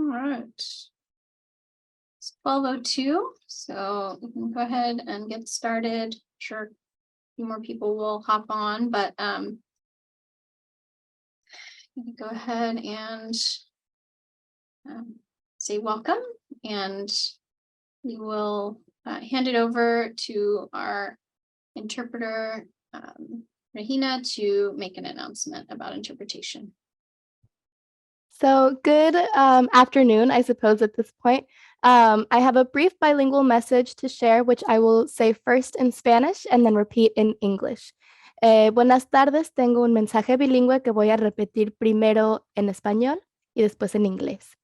right. It's 12:02, so we can go ahead and get started. Sure, a few more people will hop on, but you can go ahead and say welcome, and we will hand it over to our interpreter, Regina, to make an announcement about interpretation. So good afternoon, I suppose, at this point. I have a brief bilingual message to share, which I will say first in Spanish and then repeat in English. Buenas tardes, tengo un mensaje bilingüe que voy a repetir primero en español y después en inglés.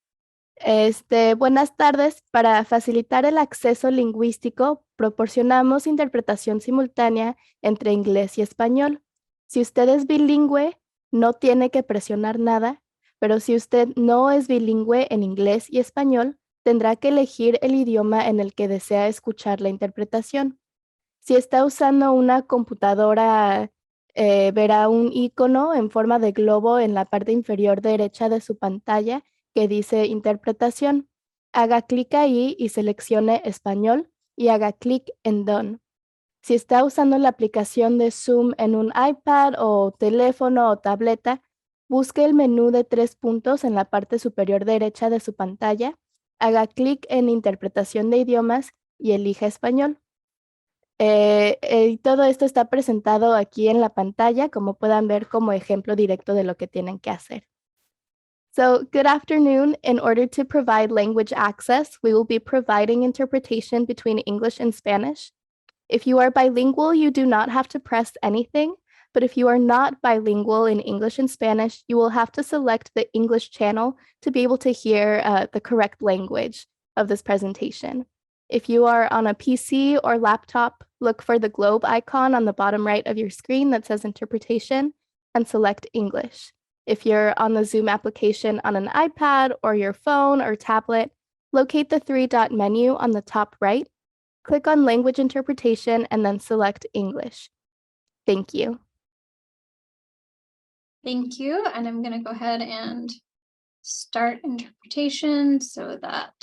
Buenas tardes, para facilitar el acceso lingüístico, proporcionamos interpretación simultánea entre inglés y español. Si usted es bilingüe, no tiene que presionar nada, pero si usted no es bilingüe en inglés y español, tendrá que elegir el idioma en el que desea escuchar la interpretación. Si está usando una computadora, verá un icono en forma de globo en la parte inferior derecha de su pantalla que dice interpretación. Haga clic ahí y seleccione español y haga clic en Done. Si está usando la aplicación de Zoom en un iPad o teléfono o tableta, busque el menú de 3 puntos en la parte superior derecha de su pantalla, haga clic en interpretación de idiomas y elija español. Todo esto está presentado aquí en la pantalla, como puedan ver como ejemplo directo de lo que tienen que hacer. So, good afternoon. In order to provide language access, we will be providing interpretation between English and Spanish. If you are bilingual, you do not have to press anything, but if you are not bilingual in English and Spanish, you will have to select the English channel to be able to hear the correct language of this presentation. If you are on a PC or laptop, look for the globe icon on the bottom right of your screen that says interpretation and select English. If you're on the Zoom application on an iPad or your phone or tablet, locate the 3-dot menu on the top right, click on language interpretation, and then select English. Thank you. Thank you. And I'm going to go ahead and start interpretation so that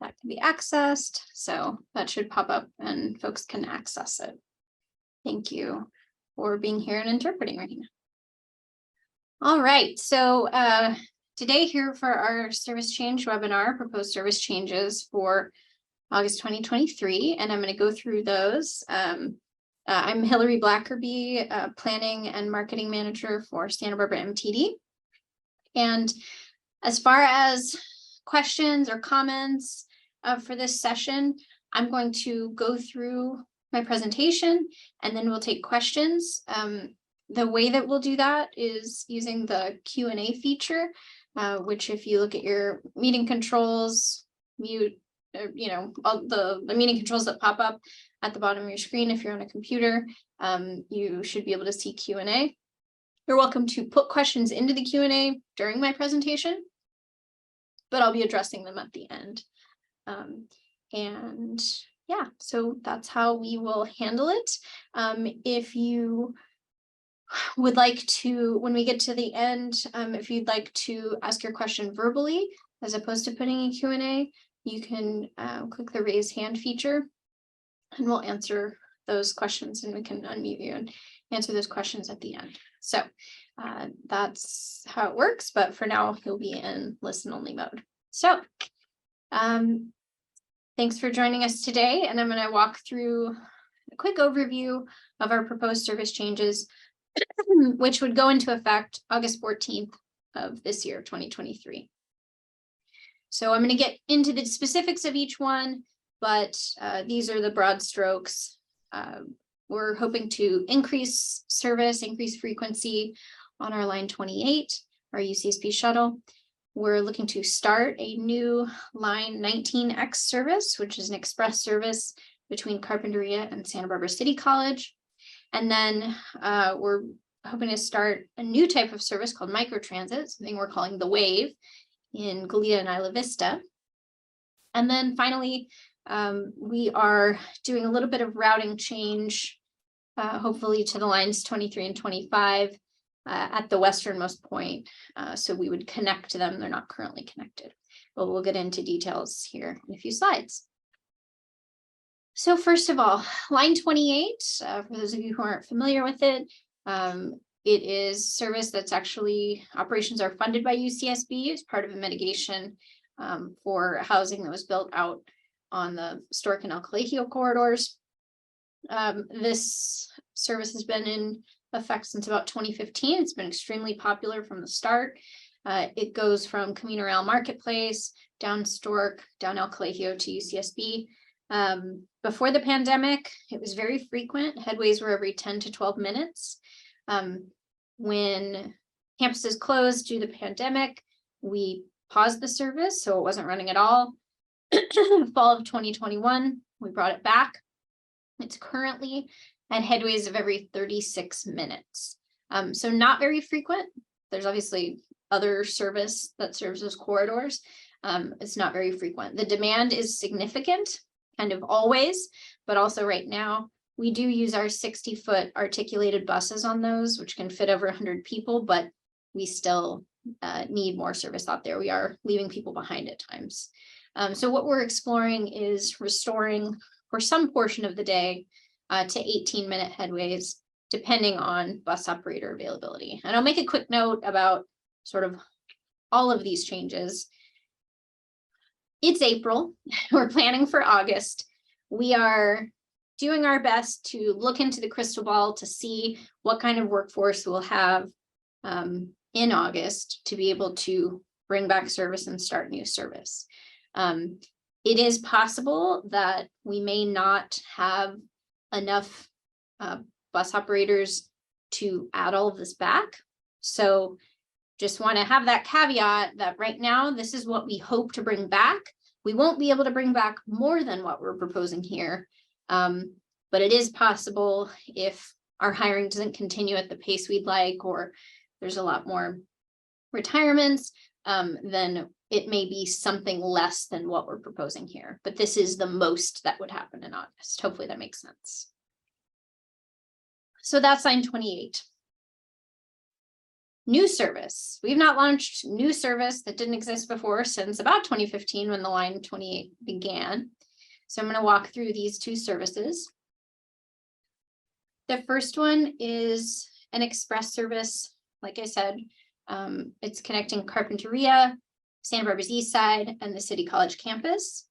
can be accessed. So that should pop up and folks can access it. Thank you for being here and interpreting, Regina. All right. So today here for our service change webinar, proposed service changes for August 2023, and I'm going to go through those. I'm Hillary Blackerby, Planning and Marketing Manager for Santa Barbara MTD. And as far as questions or comments for this session, I'm going to go through my presentation and then we'll take questions. The way that we'll do that is using the Q&A feature, which if you look at your meeting controls, all the meeting controls that pop up at the bottom of your screen, if you're on a computer, you should be able to see Q&A. You're welcome to put questions into the Q&A during my presentation, but I'll be addressing them at the end. And yeah, so that's how we will handle it. If you would like to, when we get to the end, if you'd like to ask your question verbally, as opposed to putting in Q&A, you can click the raise hand feature and we'll answer those questions, and we can unmute you and answer those questions at the end. So that's how it works, but for now you'll be in listen only mode. So thanks for joining us today, and I'm going to walk through a quick overview of our proposed service changes, which would go into effect August 14th of this year, 2023. So I'm going to get into the specifics of each one, but these are the broad strokes. We're hoping to increase service, increase frequency on our line 28, our UCSB shuttle. We're looking to start a new line 19X service, which is an express service between Carpinteria and Santa Barbara City College. And then we're hoping to start a new type of service called microtransit, something we're calling the Wave, in Goleta and Isla Vista. And then finally, we are doing a little bit of routing change, hopefully to the lines 23 and 25 at the westernmost point. So we would connect to them. They're not currently connected, but we'll get into details here in a few slides. So first of all, line 28, for those of you who aren't familiar with it, it is service that's actually, operations are funded by UCSB as part of a mitigation for housing that was built out on the Stork and El Colegio corridors. This service has been in effect since about 2015. It's been extremely popular from the start. It goes from Camino Real Marketplace, down Stork, down El Colegio to UCSB. Before the pandemic, it was very frequent. Headways were every 10 to 12 minutes. When campuses closed due to the pandemic, we paused the service, so it wasn't running at all. Fall of 2021, we brought it back. It's currently at headways of every 36 minutes. So not very frequent. There's obviously other service that serves those corridors. It's not very frequent. The demand is significant, kind of always, but also right now, we do use our 60-foot articulated buses on those, which can fit over 100 people, but we still need more service out there. We are leaving people behind at times. So what we're exploring is restoring for some portion of the day to 18-minute headways, depending on bus operator availability. And I'll make a quick note about sort of all of these changes. It's April, we're planning for August. We are doing our best to look into the crystal ball to see what kind of workforce we'll have in August to be able to bring back service and start new service. It is possible that we may not have enough bus operators to add all of this back. So just want to have that caveat that right now, this is what we hope to bring back. We won't be able to bring back more than what we're proposing here. But it is possible if our hiring doesn't continue at the pace we'd like, or there's a lot more retirements, then it may be something less than what we're proposing here. But this is the most that would happen in August. Hopefully that makes sense. So that's line 28. New service. We've not launched new service that didn't exist before since about 2015 when the line 28 began. So I'm going to walk through these two services. The first one is an express service. Like I said, it's connecting Carpinteria, Santa Barbara's East Side, and the City College campus.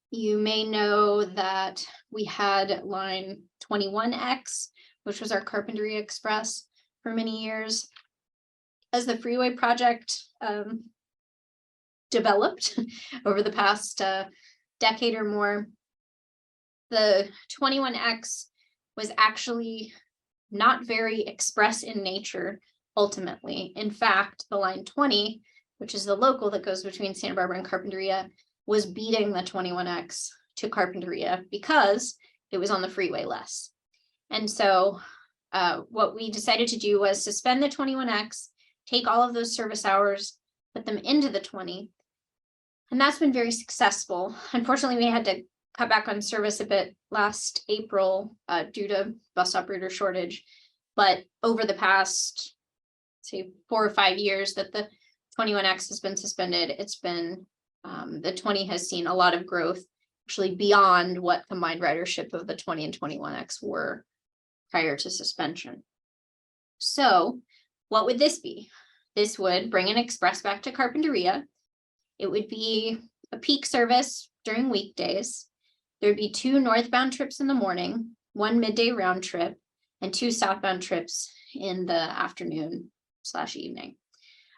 You may know that we had line 21X, which was our Carpinteria Express for many years. As the freeway project developed over the past decade or more, the 21X was actually not very express in nature ultimately. In fact, the line 20, which is the local that goes between Santa Barbara and Carpinteria, was beating the 21X to Carpinteria because it was on the freeway less. And so what we decided to do was suspend the 21X, take all of those service hours, put them into the 20. And that's been very successful. Unfortunately, we had to cut back on service a bit last April due to bus operator shortage. But over the past, say, 4 or 5 years that the 21X has been suspended, it's been, the 20 has seen a lot of growth, actually beyond what combined ridership of the 20 and 21X were prior to suspension. So what would this be? This would bring an express back to Carpinteria. It would be a peak service during weekdays. There'd be 2 northbound trips in the morning, 1 midday round trip, and 2 southbound trips in the afternoon/evening.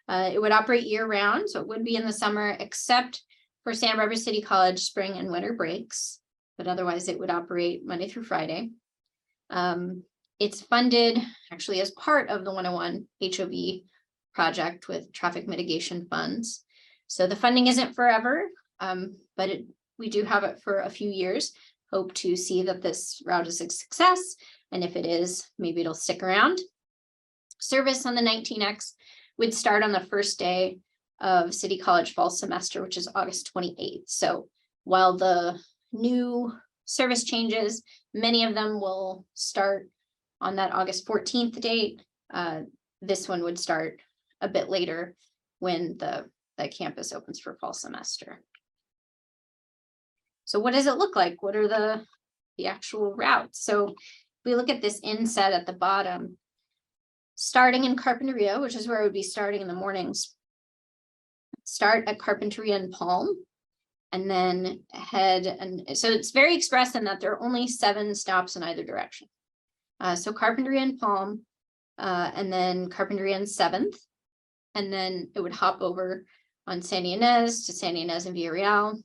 It would operate year round, so it would be in the summer, except for Santa Barbara City College spring and winter breaks, but otherwise it would operate Monday through Friday. It's funded actually as part of the 101 HOV project with traffic mitigation funds. So the funding isn't forever, but we do have it for a few years. Hope to see that this route is a success. And if it is, maybe it'll stick around. Service on the 19X would start on the first day of City College fall semester, which is August 28th. So while the new service changes, many of them will start on that August 14th date. This one would start a bit later when the campus opens for fall semester. So what does it look like? What are the actual routes? So if we look at this inset at the bottom, starting in Carpinteria, which is where I would be starting in the mornings, start at Carpinteria and Palm, and then head, and so it's very express in that there are only 7 stops in either direction. So Carpinteria and Palm, and then Carpinteria and 7th, and then it would hop over on Santa Ynez to Santa Ynez and Villarreal,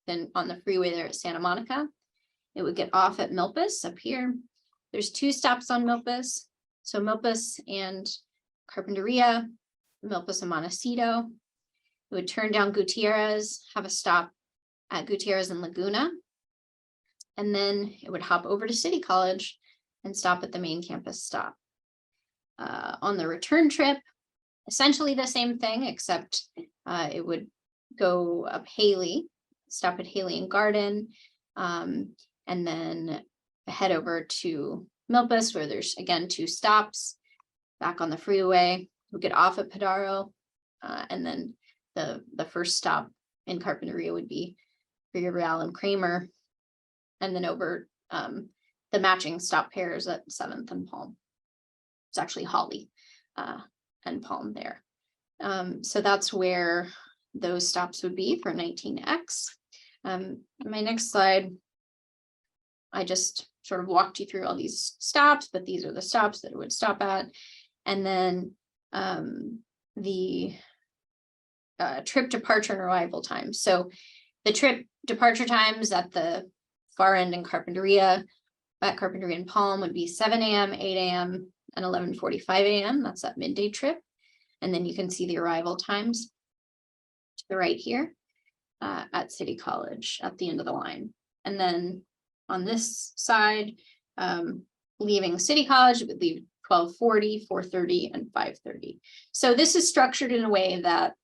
then on the freeway there at Santa Monica. It would get off at Milpas up here. There's 2 stops on Milpas. So Milpas and Carpinteria, Milpas and Montecito. It would turn down Gutierrez, have a stop at Gutierrez and Laguna. And then it would hop over to City College and stop at the main campus stop. On the return trip, essentially the same thing, except it would go up Haley, stop at Haley and Garden, and then head over to Milpas, where there's again 2 stops, back on the freeway. We'll get off at Padaro, and then the first stop in Carpinteria would be Villarreal and Kramer, and then over the matching stop pairs at 7th and Palm. It's actually Holly and Palm there. So that's where those stops would be for 19X. My next slide, I just sort of walked you through all these stops, but these are the stops that it would stop at. And then the trip departure and arrival time. So the trip departure times at the far end in Carpinteria, at Carpinteria and Palm, would be 7 a.m., 8 a.m., and 11:45 a.m. That's that midday trip. And then you can see the arrival times to the right here at City College at the end of the line. And then on this side, leaving City College, it would leave 12:40, 4:30, and 5:30. So this is structured in a way that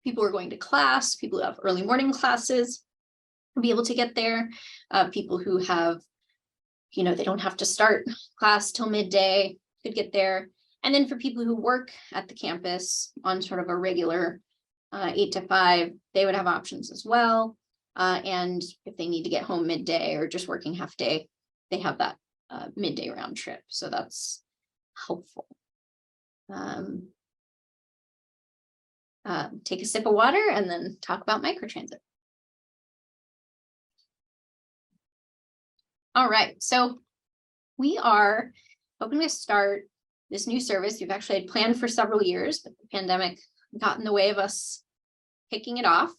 people who are going to class, people who have early morning classes, will be able to get there. People who have, they don't have to start class till midday, could get there. And then for people who work at the campus on sort of a regular 8 to 5, they would have options as well. And if they need to get home midday or just working half day, they have that midday round trip. So that's helpful. Take a sip of water and then talk about microtransit. All right, so we are hoping to start this new service. We've actually had planned for several years, but the pandemic got in the way of us kicking it off.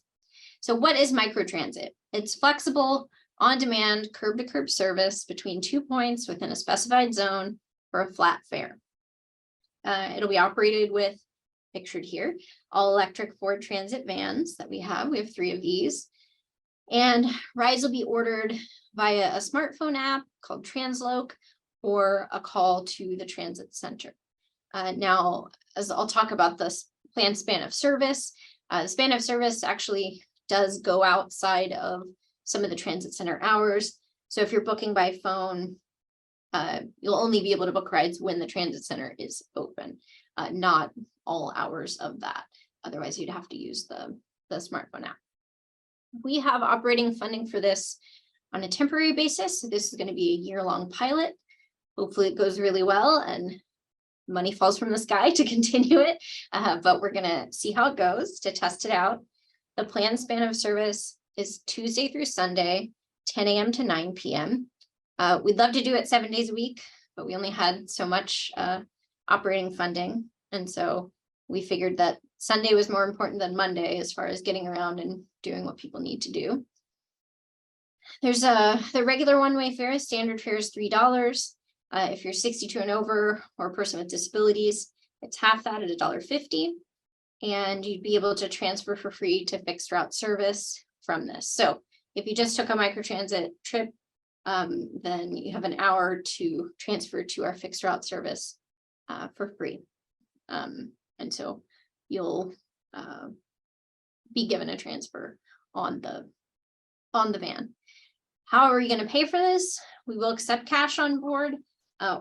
So what is microtransit? It's flexible, on-demand, curb-to-curb service between 2 points within a specified zone for a flat fare. It'll be operated with, pictured here, all-electric Ford Transit vans that we have. We have 3 of these. And rides will be ordered via a smartphone app called Transloc or a call to the transit center. Now, as I'll talk about this planned span of service, the span of service actually does go outside of some of the transit center hours. So if you're booking by phone, you'll only be able to book rides when the transit center is open, not all hours of that. Otherwise, you'd have to use the smartphone app. We have operating funding for this on a temporary basis. So this is going to be a year-long pilot. Hopefully it goes really well and money falls from the sky to continue it, but we're going to see how it goes to test it out. The planned span of service is Tuesday through Sunday, 10 a.m. to 9 p.m. We'd love to do it 7 days a week, but we only had so much operating funding. And so we figured that Sunday was more important than Monday as far as getting around and doing what people need to do. There's the regular one-way fare, standard fare is $3. If you're 62 and over or a person with disabilities, it's half that at $1.50. And you'd be able to transfer for free to fixed route service from this. So if you just took a microtransit trip, then you have an hour to transfer to our fixed route service for free. And so you'll be given a transfer on the van. How are you going to pay for this? We will accept cash on board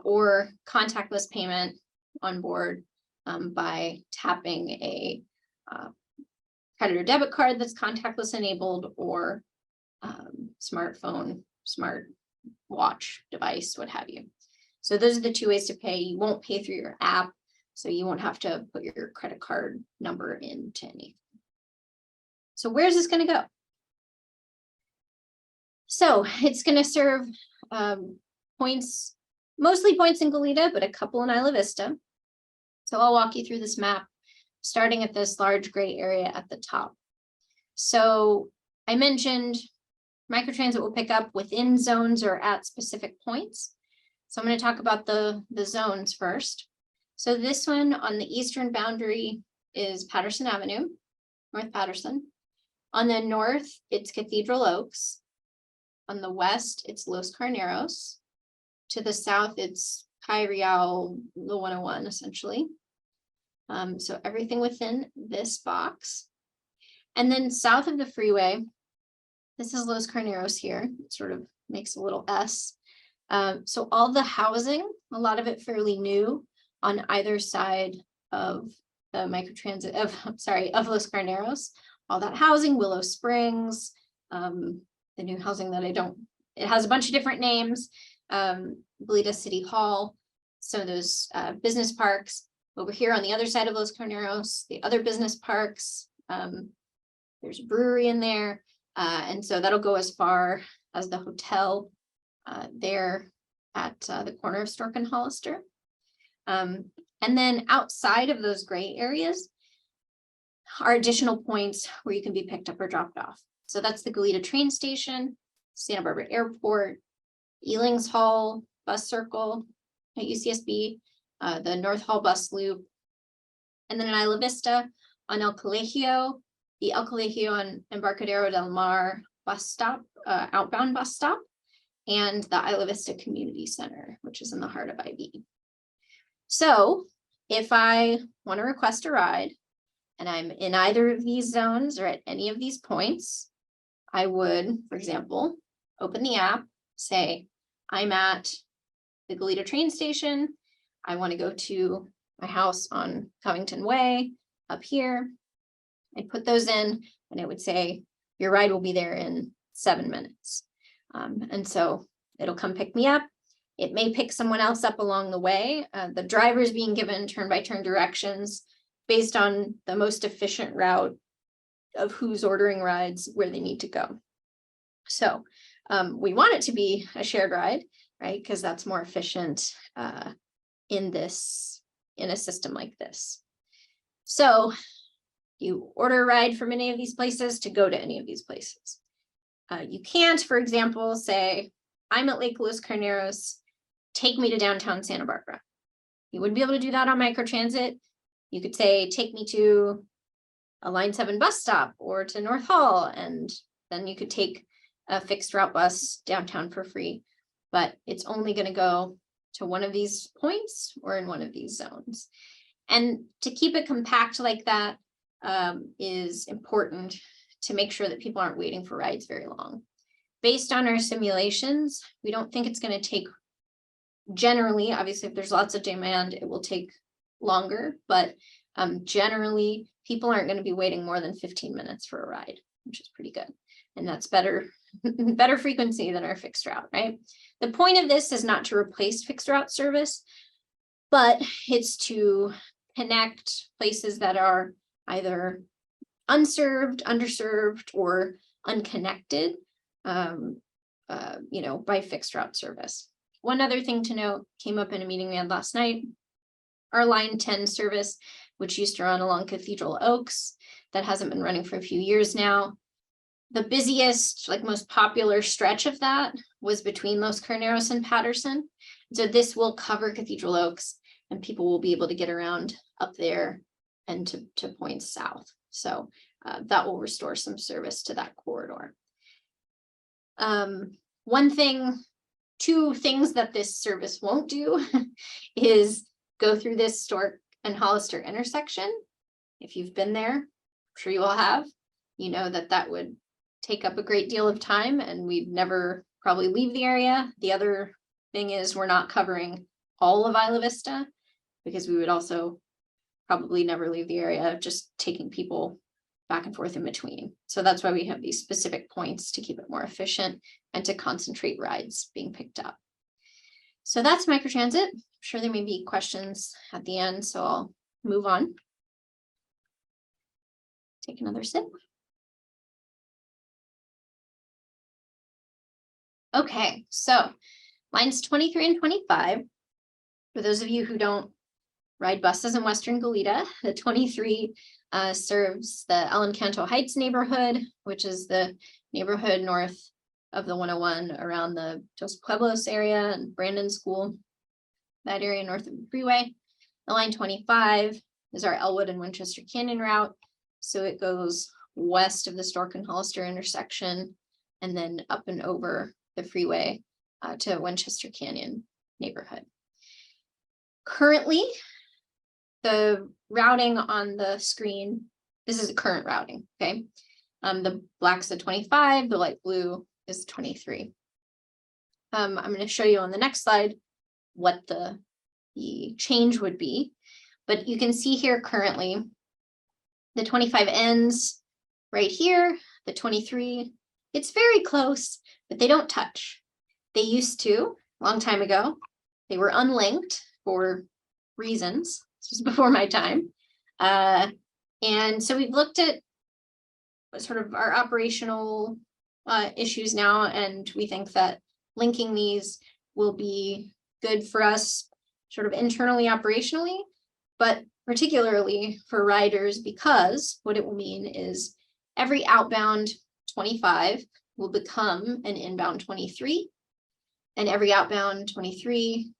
or contactless payment on board by tapping a credit or debit card that's contactless enabled, or smartphone, smart watch device, what have you. So those are the two ways to pay. You won't pay through your app, so you won't have to put your credit card number into anything. So where's this going to go? So it's going to serve points, mostly points in Goleta, but a couple in Isla Vista. So I'll walk you through this map, starting at this large gray area at the top. So I mentioned microtransit will pick up within zones or at specific points. So I'm going to talk about the zones first. So this one on the eastern boundary is Patterson Avenue, North Patterson. On the north, it's Cathedral Oaks. On the west, it's Los Carneros. To the south, it's Caireao, the 101, essentially. So everything within this box. And then south of the freeway, this is Los Carneros here. It sort of makes a little S. So all the housing, a lot of it fairly new on either side of the microtransit of Los Carneros. All that housing, Willow Springs, the new housing that it has a bunch of different names, Goleta City Hall. So those business parks over here on the other side of Los Carneros, the other business parks, there's a brewery in there. And so that'll go as far as the hotel there at the corner of Stork and Hollister. And then outside of those gray areas are additional points where you can be picked up or dropped off. So that's the Goleta train station, Santa Barbara Airport, Elings Hall bus circle at UCSB, the North Hall bus loop, and then in Isla Vista on El Colegio, the El Colegio and Embarcadero del Mar bus stop, outbound bus stop, and the Isla Vista Community Center, which is in the heart of IB. So if I want to request a ride and I'm in either of these zones or at any of these points, I would, for example, open the app, say, I'm at the Goleta train station. I want to go to my house on Covington Way up here. I'd put those in and it would say, your ride will be there in 7 minutes. And so it'll come pick me up. It may pick someone else up along the way. The driver is being given turn-by-turn directions based on the most efficient route of who's ordering rides where they need to go. So we want it to be a shared ride, right? Because that's more efficient in a system like this. So you order a ride from any of these places to go to any of these places. You can't, for example, say, I'm at Lake Los Carneros, take me to downtown Santa Barbara. You wouldn't be able to do that on microtransit. You could say, take me to a Line 7 bus stop or to North Hall, and then you could take a fixed route bus downtown for free, but it's only going to go to one of these points or in one of these zones. And to keep it compact like that is important to make sure that people aren't waiting for rides very long. Based on our simulations, we don't think it's going to take, generally, obviously, if there's lots of demand, it will take longer, but generally, people aren't going to be waiting more than 15 minutes for a ride, which is pretty good. And that's better frequency than our fixed route, right? The point of this is not to replace fixed route service, but it's to connect places that are either unserved, underserved, or unconnected, by fixed route service. One other thing to note came up in a meeting we had last night. Our Line 10 service, which used to run along Cathedral Oaks, that hasn't been running for a few years now. The busiest, most popular stretch of that was between Los Carneros and Patterson. So this will cover Cathedral Oaks, and people will be able to get around up there and to points south. So that will restore some service to that corridor. Two things that this service won't do is go through this Stork and Hollister intersection. If you've been there, I'm sure you all have, you know that would take up a great deal of time and we'd never probably leave the area. The other thing is we're not covering all of Isla Vista. because we would also probably never leave the area, just taking people back and forth in between. So that's why we have these specific points to keep it more efficient and to concentrate rides being picked up. So that's microtransit. I'm sure there may be questions at the end, so I'll move on. Take another sip. Okay, so lines 23 and 25. For those of you who don't ride buses in Western Goleta, the 23 serves the El Encanto Heights neighborhood, which is the neighborhood north of the 101 around the Dos Pueblos area and Brandon School, that area north of the freeway. The line 25 is our Elwood and Winchester Canyon route. So it goes west of the Stork and Hollister intersection and then up and over the freeway to Winchester Canyon neighborhood. Currently, the routing on the screen, this is a current routing, okay? The black's the 25, the light blue is 23. I'm going to show you on the next slide what the change would be, but you can see here currently, the 25 ends right here, the 23, it's very close, but they don't touch. They used to, a long time ago, they were unlinked for reasons. This was before my time. And so we've looked at sort of our operational issues now, and we think that linking these will be good for us sort of internally, operationally, but particularly for riders, because what it will mean is every outbound 25 will become an inbound 23, and every outbound 23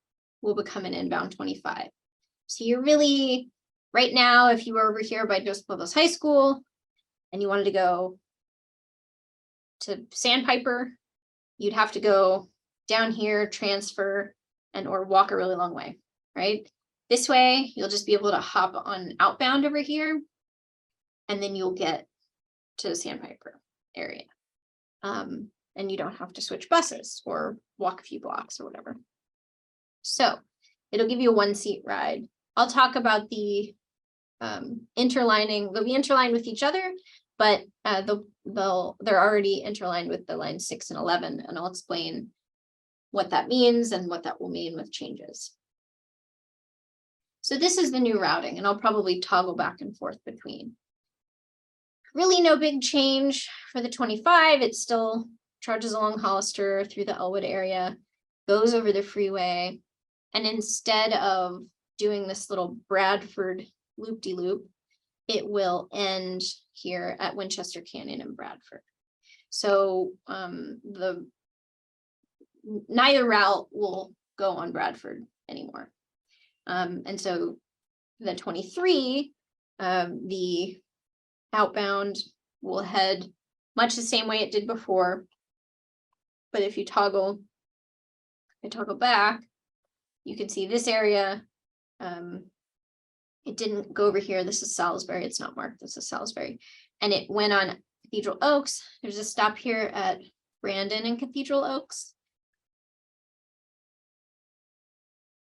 will become an inbound 25. So you're really, right now, if you were over here by Dos Pueblos High School and you wanted to go to Sandpiper, you'd have to go down here, transfer, and or walk a really long way, right? This way, you'll just be able to hop on outbound over here, and then you'll get to the Sandpiper area. And you don't have to switch buses or walk a few blocks or whatever. So it'll give you a 1-seat ride. I'll talk about the interlining. They'll be interlined with each other, but they're already interlined with the line 6 and 11, and I'll explain what that means and what that will mean with changes. So this is the new routing, and I'll probably toggle back and forth between. Really no big change for the 25. It still charges along Hollister through the Elwood area, goes over the freeway, and instead of doing this little Bradford loop-de-loop, it will end here at Winchester Canyon and Bradford. So neither route will go on Bradford anymore. And so the 23, the outbound will head much the same way it did before. But if you toggle back, you can see this area. It didn't go over here. This is Salisbury. It's not marked. This is Salisbury. And it went on Cathedral Oaks. There's a stop here at Brandon and Cathedral Oaks.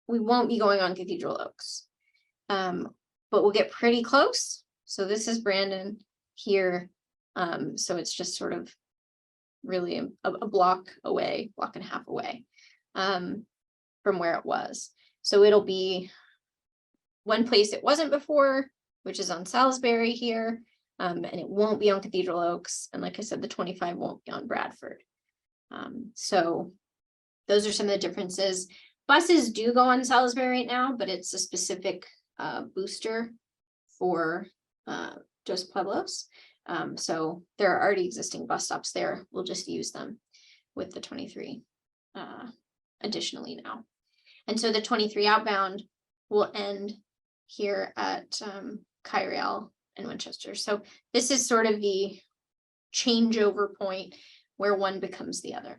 We won't be going on Cathedral Oaks, but we'll get pretty close. So this is Brandon here. So it's just sort of really a block away, block and a half away from where it was. So it'll be one place it wasn't before, which is on Salisbury here, and it won't be on Cathedral Oaks. And like I said, the 25 won't be on Bradford. So those are some of the differences. Buses do go on Salisbury right now, but it's a specific booster for Dos Pueblos. So there are already existing bus stops there. We'll just use them with the 23 additionally now. And so the 23 outbound will end here at Kyrell and Winchester. So this is sort of the changeover point where one becomes the other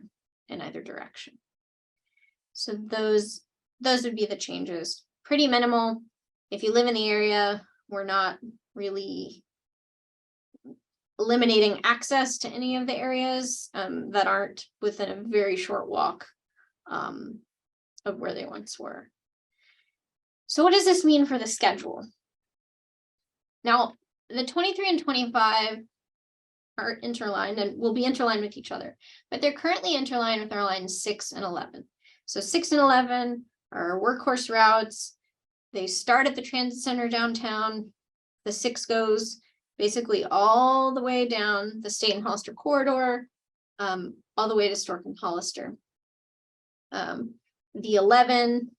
in either direction. So those would be the changes. Pretty minimal. If you live in the area, we're not really eliminating access to any of the areas that aren't within a very short walk of where they once were. So what does this mean for the schedule? Now, the 23 and 25 are interlined and will be interlined with each other, but they're currently interlined with our lines 6 and 11. So 6 and 11 are workhorse routes. They start at the transit center downtown. The 6 goes basically all the way down the State and Hollister corridor, all the way to Stork and Hollister. The 11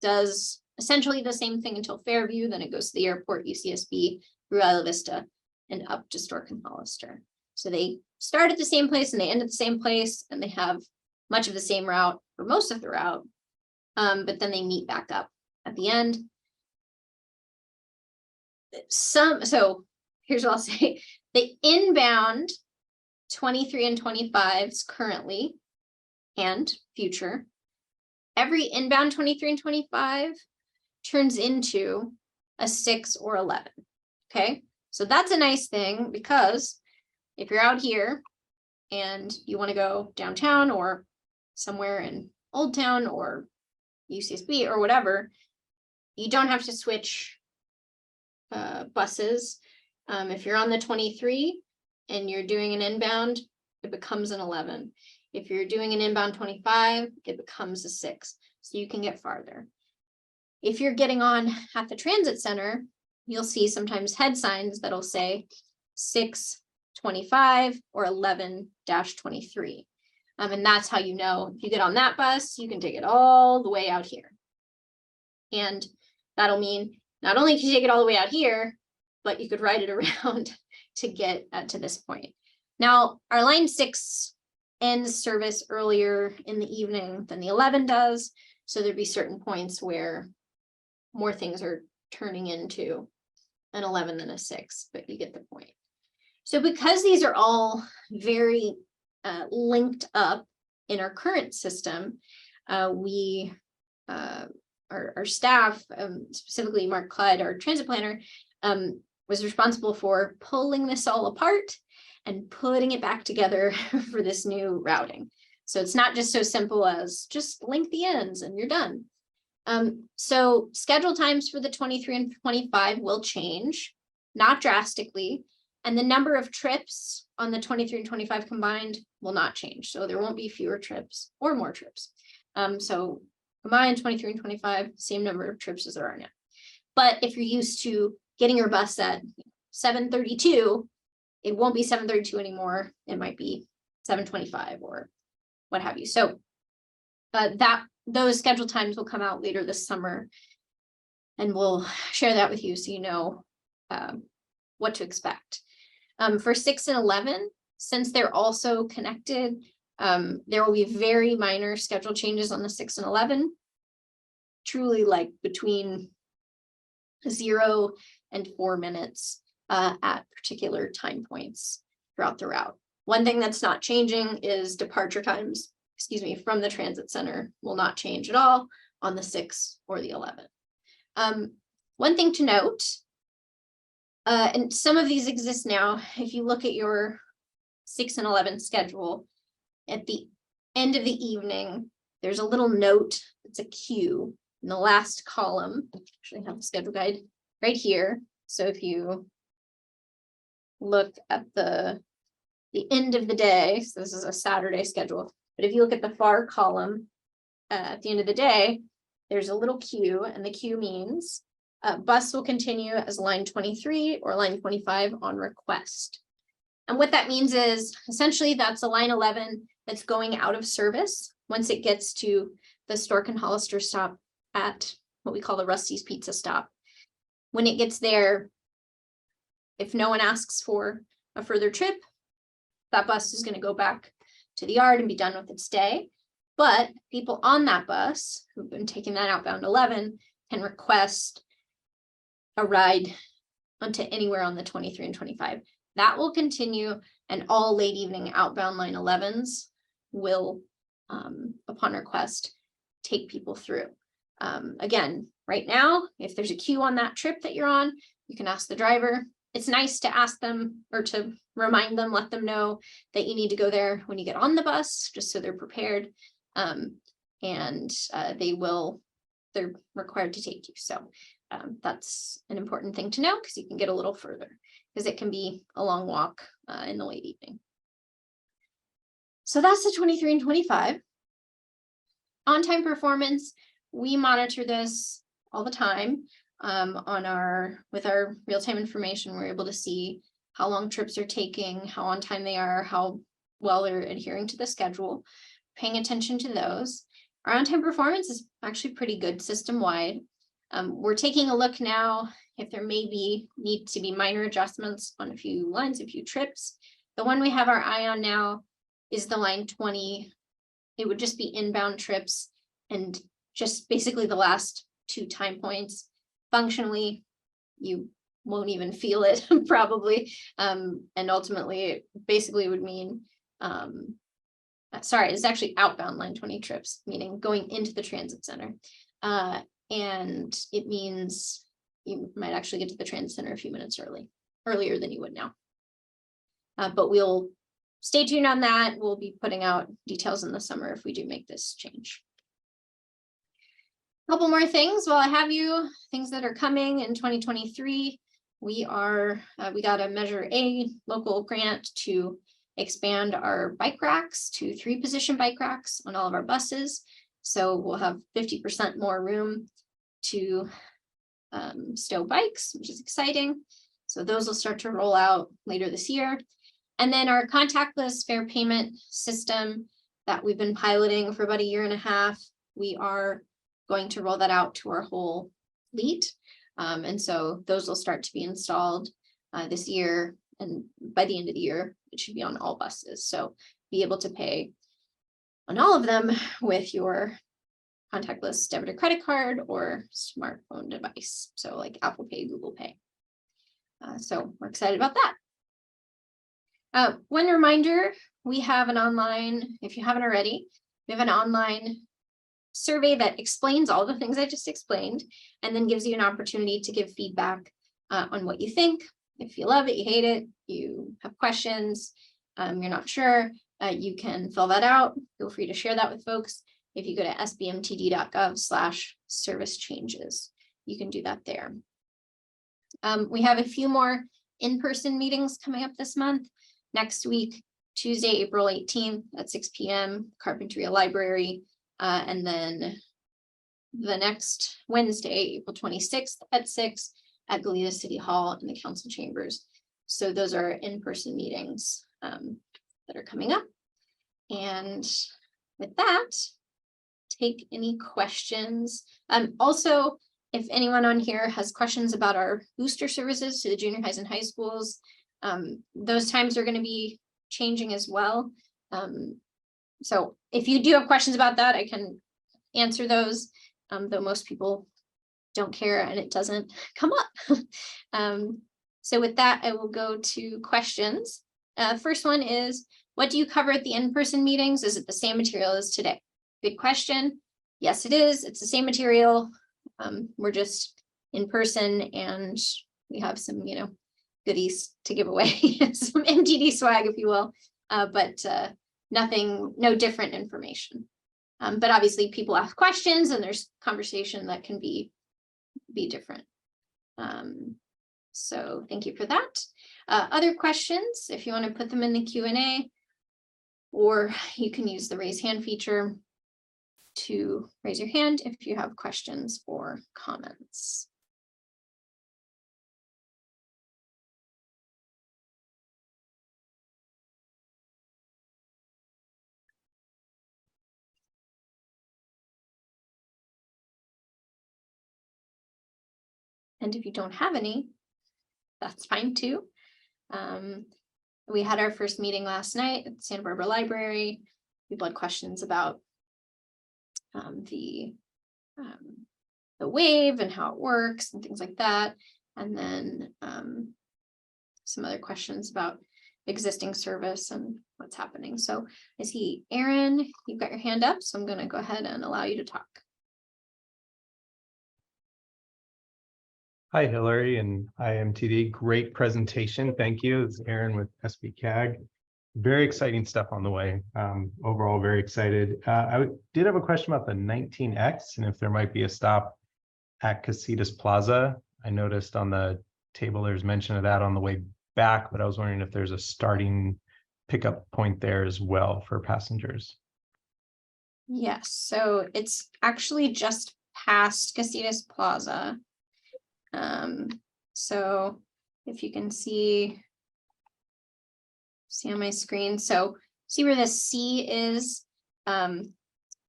does essentially the same thing until Fairview, then it goes to the airport, UCSB, through Isla Vista, and up to Stork and Hollister. So they start at the same place and they end at the same place, and they have much of the same route for most of the route, but then they meet back up at the end. So here's what I'll say. The inbound 23 and 25s currently and future, every inbound 23 and 25 turns into a 6 or 11. Okay, so that's a nice thing, because if you're out here and you want to go downtown or somewhere in Old Town or UCSB or whatever, you don't have to switch buses. If you're on the 23 and you're doing an inbound, it becomes an 11. If you're doing an inbound 25, it becomes a 6. So you can get farther. If you're getting on at the transit center, you'll see sometimes head signs that'll say 625 or 11-23. And that's how you know if you get on that bus, you can take it all the way out here. And that'll mean not only can you take it all the way out here, but you could ride it around to get to this point. Now, our line 6 ends service earlier in the evening than the 11 does. So there'd be certain points where more things are turning into an 11 than a 6, but you get the point. So because these are all very linked up in our current system, our staff, specifically Mark Clyde, our transit planner, was responsible for pulling this all apart and putting it back together for this new routing. So it's not just so simple as just link the ends and you're done. So schedule times for the 23 and 25 will change, not drastically, and the number of trips on the 23 and 25 combined will not change. So there won't be fewer trips or more trips. So combined 23 and 25, same number of trips as there are now. But if you're used to getting your bus at 7:32, it won't be 7:32 anymore. It might be 7:25 or what have you. So those schedule times will come out later this summer, and we'll share that with you so you know what to expect. For 6 and 11, since they're also connected, there will be very minor schedule changes on the 6 and 11, truly like between 0 and 4 minutes at particular time points throughout the route. One thing that's not changing is departure times, from the transit center will not change at all on the 6 or the 11. One thing to note, and some of these exist now, if you look at your 6 and 11 schedule, at the end of the evening, there's a little note, it's a Q in the last column. I actually have the schedule guide right here. So if you look at the end of the day, so this is a Saturday schedule, but if you look at the far column at the end of the day, there's a little Q, and the Q means bus will continue as line 23 or line 25 on request. And what that means is essentially that's a line 11 that's going out of service once it gets to the Stork and Hollister stop at what we call the Rusty's Pizza stop. When it gets there, if no one asks for a further trip, that bus is going to go back to the yard and be done with its day. But people on that bus who've been taking that outbound 11 can request a ride onto anywhere on the 23 and 25. That will continue, and all late evening outbound line 11s will, upon request, take people through. Again, right now, if there's a queue on that trip that you're on, you can ask the driver. It's nice to ask them or to remind them, let them know that you need to go there when you get on the bus, just so they're prepared. And they will they're required to take you. So that's an important thing to know, because you can get a little further, because it can be a long walk in the late evening. So that's the 23 and 25. On-time performance, we monitor this all the time with our real-time information. We're able to see how long trips are taking, how on time they are, how well they're adhering to the schedule, paying attention to those. Our on-time performance is actually pretty good system-wide. We're taking a look now if there need to be minor adjustments on a few lines, a few trips. The one we have our eye on now is the line 20. It would just be inbound trips and just basically the last 2 time points. Functionally, you won't even feel it probably. And ultimately, it basically would mean, sorry, it's actually outbound line 20 trips, meaning going into the transit center. And it means you might actually get to the transit center a few minutes earlier than you would now. But we'll stay tuned on that. We'll be putting out details in the summer if we do make this change. A couple more things while I have you, things that are coming in 2023. We got a Measure A local grant to expand our bike racks to 3-position bike racks on all of our buses. So we'll have 50% more room to stow bikes, which is exciting. So those will start to roll out later this year. And then our contactless fare payment system that we've been piloting for about 1.5 years, we are going to roll that out to our whole fleet. And so those will start to be installed this year. And by the end of the year, it should be on all buses. So be able to pay on all of them with your contactless debit or credit card or smartphone device. So like Apple Pay, Google Pay. So we're excited about that. One reminder, we have an online, if you haven't already, we have an online survey that explains all the things I just explained, and then gives you an opportunity to give feedback on what you think. If you love it, you hate it, you have questions, you're not sure, you can fill that out. Feel free to share that with folks. If you go to sbmtd.gov/servicechanges, you can do that there. We have a few more in-person meetings coming up this month. Next week, Tuesday, April 18th at 6 p.m., Carpinteria Library. And then the next Wednesday, April 26th at 6 at Goleta City Hall in the council chambers. So those are in-person meetings that are coming up. And with that, take any questions. Also, if anyone on here has questions about our booster services to the junior highs and high schools, those times are going to be changing as well. So if you do have questions about that, I can answer those, though most people don't care and it doesn't come up. So with that, I will go to questions. First one is, what do you cover at the in-person meetings? Is it the same material as today? Good question. Yes, it is. It's the same material. We're just in person and we have some, goodies to give away, some MTD swag, if you will, but no different information. But obviously people ask questions and there's conversation that can be different. So thank you for that. Other questions, if you want to put them in the Q&A, or you can use the raise hand feature to raise your hand if you have questions or comments. And if you don't have any, that's fine too. We had our first meeting last night at Santa Barbara Library. People had questions about the wave and how it works and things like that. And then some other questions about existing service and what's happening. So I see Aaron, you've got your hand up, so I'm going to go ahead and allow you to talk. Hi, Hillary and IMTD. Great presentation. Thank you. It's Aaron with SBCAG. very exciting stuff on the way. Overall, very excited. I did have a question about the 19X and if there might be a stop at Casitas Plaza. I noticed on the table there's mention of that on the way back, but I was wondering if there's a starting pickup point there as well for passengers. Yes, so it's actually just past Casitas Plaza. So if you can see on my screen, so see where the C is. The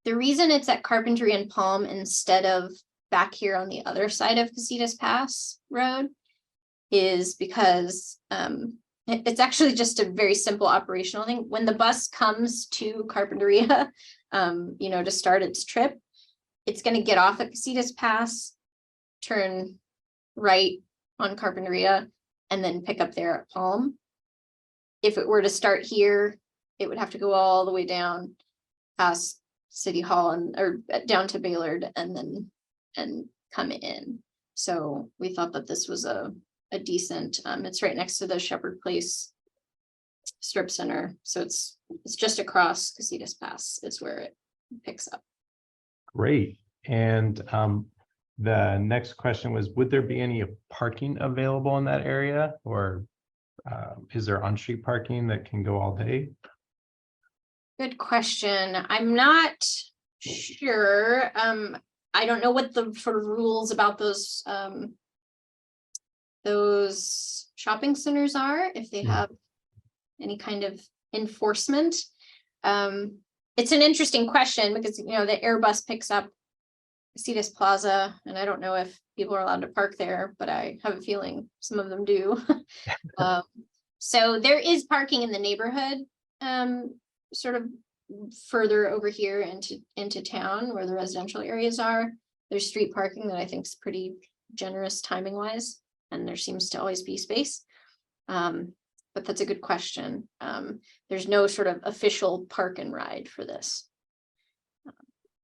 reason it's at Carpentry and Palm instead of back here on the other side of Casitas Pass Road is because it's actually just a very simple operational thing. When the bus comes to Carpinteria, to start its trip, it's going to get off at Casitas Pass, turn right on Carpinteria, and then pick up there at Palm. If it were to start here, it would have to go all the way down past City Hall or down to Baylord and come in. So we thought that this was a decent, it's right next to the Shepherd Place strip center. So it's just across Casitas Pass is where it picks up. Great. And the next question was, would there be any parking available in that area, or is there on-street parking that can go all day? Good question. I'm not sure. I don't know what the sort of rules about those shopping centers are, if they have any kind of enforcement. It's an interesting question because, the Airbus picks up Casitas Plaza, and I don't know if people are allowed to park there, but I have a feeling some of them do. So there is parking in the neighborhood, sort of further over here into town where the residential areas are. There's street parking that I think is pretty generous timing wise, and there seems to always be space. But that's a good question. There's no sort of official park and ride for this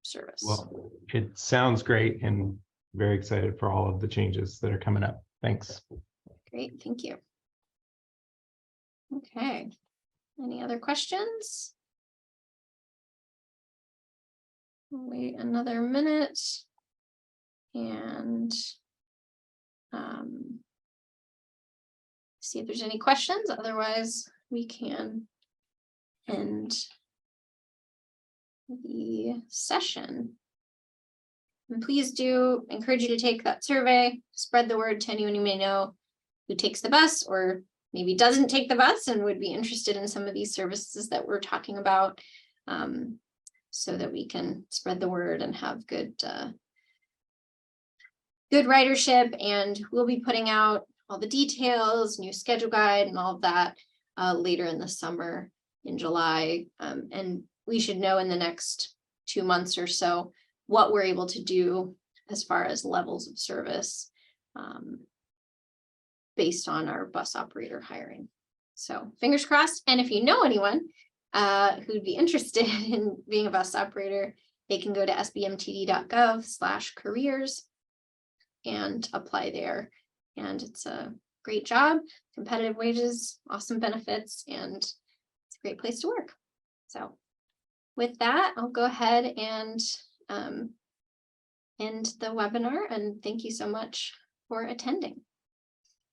service. Well, it sounds great and very excited for all of the changes that are coming up. Thanks. Great, thank you. Okay, any other questions? We'll wait another minute and see if there's any questions. Otherwise, we can end the session. And please do encourage you to take that survey, spread the word to anyone you may know who takes the bus or maybe doesn't take the bus and would be interested in some of these services that we're talking about, so that we can spread the word and have good ridership. And we'll be putting out all the details, new schedule guide and all of that later in the summer in July. And we should know in the next 2 months or so what we're able to do as far as levels of service based on our bus operator hiring. So fingers crossed. And if you know anyone who'd be interested in being a bus operator, they can go to sbmtd.gov/careers and apply there. And it's a great job, competitive wages, awesome benefits, and it's a great place to work. So with that, I'll go ahead and end the webinar, and thank you so much for attending.